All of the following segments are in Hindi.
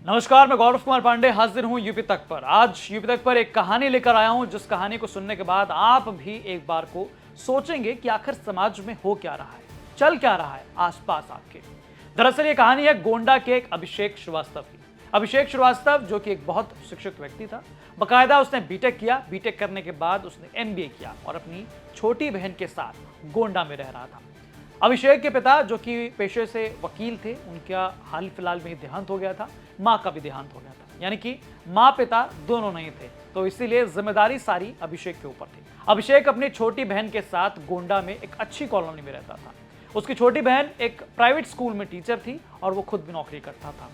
नमस्कार, मैं गौरव कुमार पांडे हाजिर हूं यूपी तक पर। आज यूपी तक पर एक कहानी लेकर आया हूं, जिस कहानी को सुनने के बाद आप भी एक बार को सोचेंगे कि आखिर समाज में हो क्या रहा है, चल क्या रहा है आसपास आपके। दरअसल ये कहानी है गोंडा के एक अभिषेक श्रीवास्तव की। अभिषेक श्रीवास्तव जो कि एक बहुत शिक्षित व्यक्ति था, बाकायदा उसने बीटेक किया। बीटेक करने के बाद उसने एमबीए किया और अपनी छोटी बहन के साथ गोंडा में रह रहा था। अभिषेक के पिता जो कि पेशे से वकील थे, उनका हाल फिलहाल में ही देहांत हो गया था। माँ का भी देहांत हो गया था, यानी कि माँ पिता दोनों नहीं थे, तो इसीलिए जिम्मेदारी सारी अभिषेक के ऊपर थी। अभिषेक अपनी छोटी बहन के साथ गोंडा में एक अच्छी कॉलोनी में रहता था। उसकी छोटी बहन एक प्राइवेट स्कूल में टीचर थी और वो खुद भी नौकरी करता था।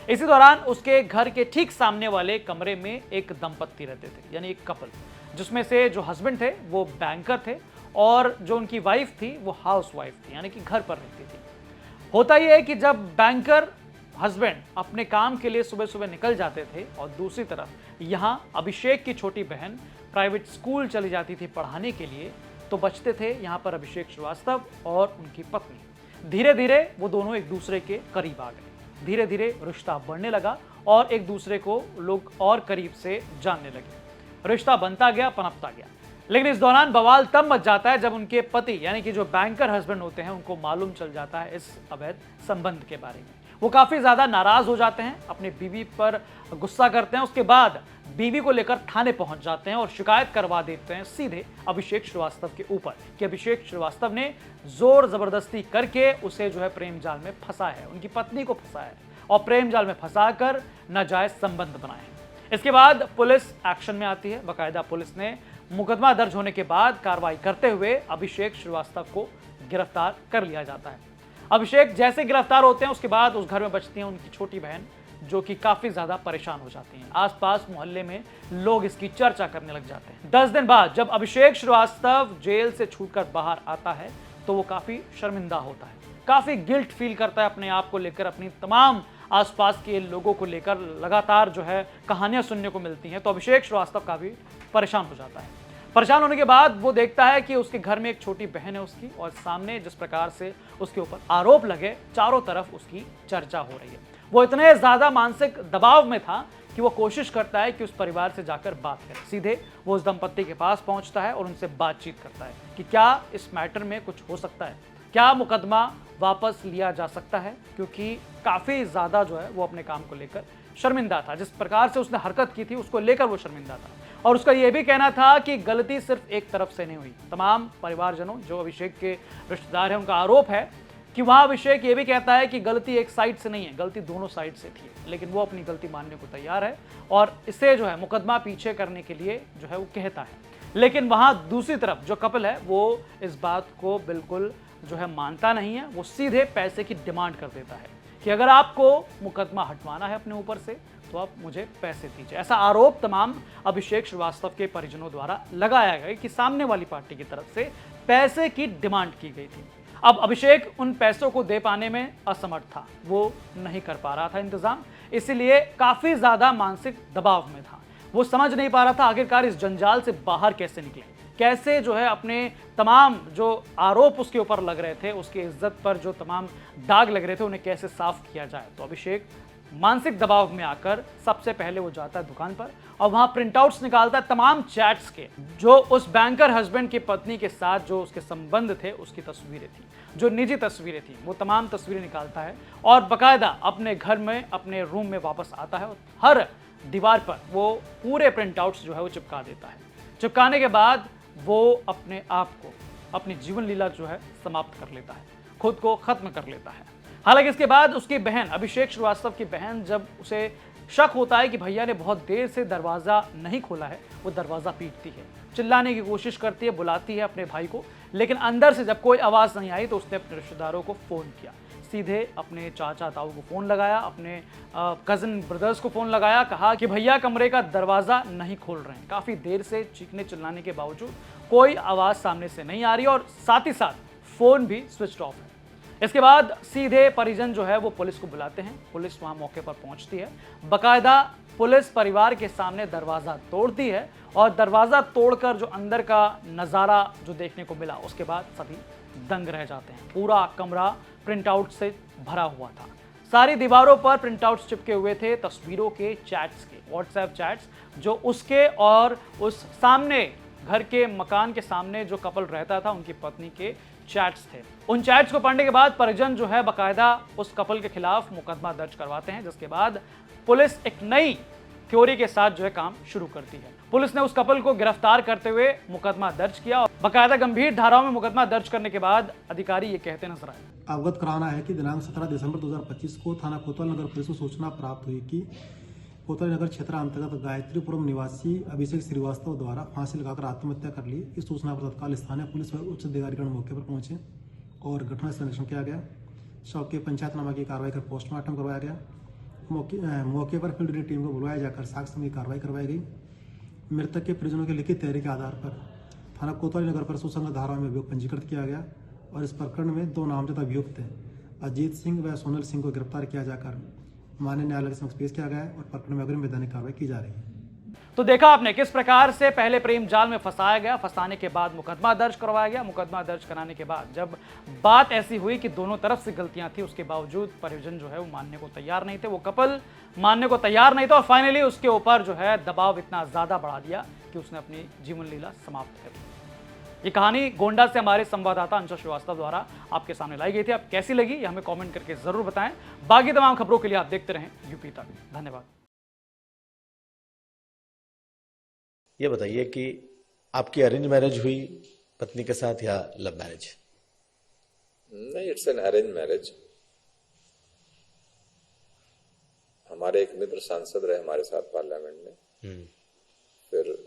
इसी दौरान उसके घर के ठीक सामने वाले कमरे में एक दंपत्ति रहते थे, यानी एक कपल, जिसमें से जो हस्बैंड थे वो बैंकर थे और जो उनकी वाइफ थी वो हाउस वाइफ थी, यानी कि घर पर रहती थी। होता यह है कि जब बैंकर हस्बैंड अपने काम के लिए सुबह सुबह निकल जाते थे और दूसरी तरफ यहाँ अभिषेक की छोटी बहन प्राइवेट स्कूल चली जाती थी पढ़ाने के लिए, तो बचते थे यहाँ पर अभिषेक श्रीवास्तव और उनकी पत्नी। धीरे धीरे वो दोनों एक दूसरे के करीब आ गए। धीरे धीरे रिश्ता बढ़ने लगा और एक दूसरे को लोग और करीब से जानने लगे। रिश्ता बनता गया, पनपता गया। लेकिन इस दौरान बवाल तब मच जाता है जब उनके पति यानी कि जो बैंकर हस्बैंड होते हैं, उनको मालूम चल जाता है इस अवैध संबंध के बारे में। वो काफी ज्यादा नाराज हो जाते हैं, अपनी बीवी पर गुस्सा करते हैं। उसके बाद बीवी को लेकर थाने पहुंच जाते हैं और शिकायत करवा देते हैं सीधे अभिषेक श्रीवास्तव के ऊपर कि अभिषेक श्रीवास्तव ने जोर जबरदस्ती करके उसे जो है प्रेम जाल में फंसा है, उनकी पत्नी को फंसा है और प्रेम जाल में फंसाकर नाजायज संबंध बनाए हैं। इसके बाद पुलिस एक्शन में आती है। बाकायदा पुलिस ने मुकदमा दर्ज होने के बाद कार्रवाई करते हुए अभिषेक श्रीवास्तव को गिरफ्तार कर लिया जाता है। अभिषेक जैसे गिरफ्तार होते हैं, उसके बाद उस घर में बचती हैं उनकी छोटी बहन, जो कि काफी ज्यादा परेशान हो जाती हैं। आसपास मोहल्ले में लोग इसकी चर्चा करने लग जाते हैं। 10 दिन बाद जब अभिषेक श्रीवास्तव जेल से छूटकर बाहर आता है, तो वो काफी शर्मिंदा होता है, काफी गिल्ट फील करता है अपने आप को लेकर। अपनी तमाम आसपास के लोगों को लेकर लगातार जो है कहानियां सुनने को मिलती हैं, तो अभिषेक श्रीवास्तव काफी परेशान हो जाता है। परेशान होने के बाद वो देखता है कि उसके घर में एक छोटी बहन है उसकी, और सामने जिस प्रकार से उसके ऊपर आरोप लगे, चारों तरफ उसकी चर्चा हो रही है। वो इतने ज्यादा मानसिक दबाव में था कि वो कोशिश करता है कि उस परिवार से जाकर बात करे। सीधे वो उस दंपत्ति के पास पहुंचता है और उनसे बातचीत करता है कि क्या इस मैटर में कुछ हो सकता है, क्या मुकदमा वापस लिया जा सकता है, क्योंकि काफी ज्यादा जो है वो अपने काम को लेकर शर्मिंदा था। जिस प्रकार से उसने हरकत की थी उसको लेकर वो शर्मिंदा था, और उसका यह भी कहना था कि गलती सिर्फ एक तरफ से नहीं हुई। तमाम परिवारजनों जो अभिषेक के रिश्तेदार हैं, उनका आरोप है कि वहां अभिषेक ये भी कहता है कि गलती एक साइड से नहीं है, गलती दोनों साइड से थी, लेकिन वो अपनी गलती मानने को तैयार है और इसे जो है मुकदमा पीछे करने के लिए जो है वो कहता है। लेकिन वहां दूसरी तरफ जो कपल है वो इस बात को बिल्कुल जो है मानता नहीं है। वो सीधे पैसे की डिमांड कर देता है कि अगर आपको मुकदमा हटवाना है अपने ऊपर से, तो आप मुझे पैसे दीजिए। ऐसा आरोप तमाम अभिषेक श्रीवास्तव के परिजनों द्वारा लगाया गया कि सामने वाली पार्टी की तरफ से पैसे की डिमांड की गई थी। अब अभिषेक उन पैसों को दे पाने में असमर्थ था, वो नहीं कर पा रहा था इंतजाम, इसीलिए काफी ज्यादा मानसिक दबाव में था। वो समझ नहीं पा रहा था आखिरकार इस जंजाल से बाहर कैसे निकले, कैसे जो है अपने तमाम जो आरोप उसके ऊपर लग रहे थे, उसकी इज्जत पर जो तमाम दाग लग रहे थे, उन्हें कैसे साफ किया जाए। तो अभिषेक मानसिक दबाव में आकर सबसे पहले वो जाता है दुकान पर और वहां प्रिंटआउट्स निकालता है तमाम चैट्स के, जो उस बैंकर हस्बैंड की पत्नी के साथ जो उसके संबंध थे, उसकी तस्वीरें थी, जो निजी तस्वीरें थी, वो तमाम तस्वीरें निकालता है और बाकायदा अपने घर में अपने रूम में वापस आता है और हर दीवार पर वो पूरे प्रिंटआउट्स जो है वो चिपका देता है। चिपकाने के बाद वो अपने आप को, अपनी जीवन लीला जो है समाप्त कर लेता है, खुद को खत्म कर लेता है। हालांकि इसके बाद उसकी बहन, अभिषेक श्रीवास्तव की बहन, जब उसे शक होता है कि भैया ने बहुत देर से दरवाजा नहीं खोला है, वो दरवाजा पीटती है, चिल्लाने की कोशिश करती है, बुलाती है अपने भाई को, लेकिन अंदर से जब कोई आवाज नहीं आई तो उसने अपने रिश्तेदारों को फोन किया। सीधे अपने चाचा ताऊ को फोन लगाया, अपने कजिन ब्रदर्स को फोन लगाया, कहा कि भैया कमरे का दरवाजा नहीं खोल रहे हैं। काफी देर से चीखने चिल्लाने के बावजूद कोई आवाज सामने से नहीं आ रही और साथ ही साथ फोन भी स्विच ऑफ है। इसके बाद सीधे परिजन जो है वो पुलिस को बुलाते हैं। पुलिस वहां मौके पर पहुंचती है। बाकायदा पुलिस परिवार के सामने दरवाजा तोड़ती है और दरवाजा तोड़कर जो अंदर का नज़ारा जो देखने को मिला, उसके बाद सभी दंग रह जाते हैं। पूरा कमरा प्रिंटआउट से भरा हुआ था। सारी दीवारों पर प्रिंटआउट्स चिपके हुए थे तस्वीरों के, चैट्स के, व्हाट्सएप चैट्स, जो उसके और उस सामने घर के मकान के सामने जो कपल रहता था उनकी पत्नी के चैट्स थे। उन चैट्स को पढ़ने के बाद परिजन जो है बाकायदा उस कपल के खिलाफ मुकदमा दर्ज करवाते हैं, जिसके बाद पुलिस एक नई थ्योरी के साथ जो है काम शुरू करती है। पुलिस ने उस कपल को गिरफ्तार करते हुए मुकदमा दर्ज किया और बाकायदा गंभीर धाराओं में मुकदमा दर्ज करने के बाद अधिकारी ये कहते नजर आए। अवगत कराना है कि दिनांक 17 दिसंबर 2025 को थाना कोतवाल नगर पुलिस को सूचना प्राप्त हुई कि कोतवाल नगर क्षेत्र अंतर्गत गायत्रीपुरम निवासी अभिषेक श्रीवास्तव द्वारा फांसी लगाकर आत्महत्या कर ली। इस सूचना पर तत्काल स्थानीय पुलिस व उच्च अधिकारीगण मौके पर पहुंचे और घटना स्थल निरीक्षण किया गया। शव के पंचायतनामा की कार्रवाई कर पोस्टमार्टम करवाया गया। मौके पर फील्ड रेड टीम को बुलवाया जाकर साक्ष्य की कार्रवाई करवाई गई। मृतक के परिजनों की लिखित तैयारी के आधार पर थाना कोतवाली नगर पर सुसंगत धाराओं में अभियोग पंजीकृत किया गया और इस प्रकरण में 2 नामजद अभियुक्त अजीत सिंह व सोनल सिंह को गिरफ्तार किया जाकर माननीय न्यायालय के समक्ष पेश किया गया है और प्रकरण में अग्रिम वैधानिक कार्रवाई की जा रही है। तो देखा आपने किस प्रकार से पहले प्रेम जाल में फंसाया गया, फंसाने के बाद मुकदमा दर्ज करवाया गया, मुकदमा दर्ज कराने के बाद जब बात ऐसी हुई कि दोनों तरफ से गलतियां थी, उसके बावजूद परिजन जो है वो मानने को तैयार नहीं थे, वो कपल मानने को तैयार नहीं था और फाइनली उसके ऊपर जो है दबाव इतना ज्यादा बढ़ा दिया कि उसने अपनी जीवन लीला समाप्त कर दी। ये कहानी गोंडा से हमारे संवाददाता अंशुल श्रीवास्तव द्वारा आपके सामने लाई गई थी। आप कैसी लगी ये हमें कमेंट करके जरूर बताएं। बाकी तमाम खबरों के लिए आप देखते रहें यूपी तक। धन्यवाद। ये बताइए कि आपकी अरेंज मैरिज हुई पत्नी के साथ या लव मैरिज? नहीं, इट्स एन अरेंज मैरिज। हमारे एक मित्र सांसद रहे हमारे साथ पार्लियामेंट में, फिर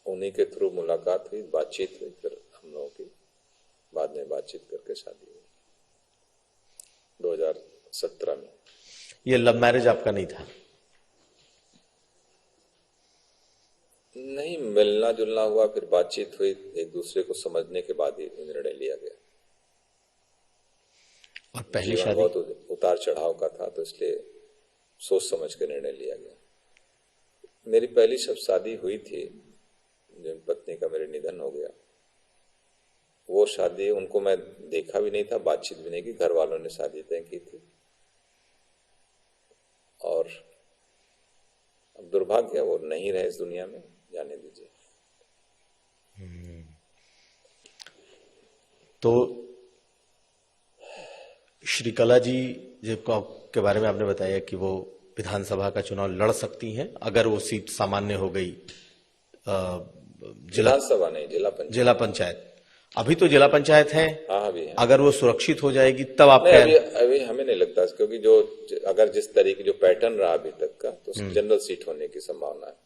उन्हीं के थ्रू मुलाकात हुई, बातचीत हुई, फिर हम लोगों की बाद में बातचीत करके शादी हुई 2017 में। ये लव मैरिज आपका नहीं था? नहीं, मिलना जुलना हुआ, फिर बातचीत हुई, एक दूसरे को समझने के बाद ही निर्णय लिया गया। और पहली शादी बहुत उतार चढ़ाव का था तो इसलिए सोच समझ के निर्णय लिया गया। मेरी पहली शब शादी हुई थी, जिन पत्नी का मेरे निधन हो गया, वो शादी उनको मैं देखा भी नहीं था, बातचीत भी नहीं की, घर वालों ने शादी तय की थी। और अब दुर्भाग्य वो नहीं रहे इस दुनिया में, जाने दीजिए। तो श्रीकला जी के बारे में आपने बताया कि वो विधानसभा का चुनाव लड़ सकती हैं अगर वो सीट सामान्य हो गई। विधानसभा नहीं, जिला पंचायत। अभी तो जिला पंचायत है। हाँ, अभी है। अगर वो सुरक्षित हो जाएगी तब आप अभी हमें नहीं लगता, क्योंकि जो अगर जिस तरीके जो पैटर्न रहा अभी तक का, तो जनरल सीट होने की संभावना है।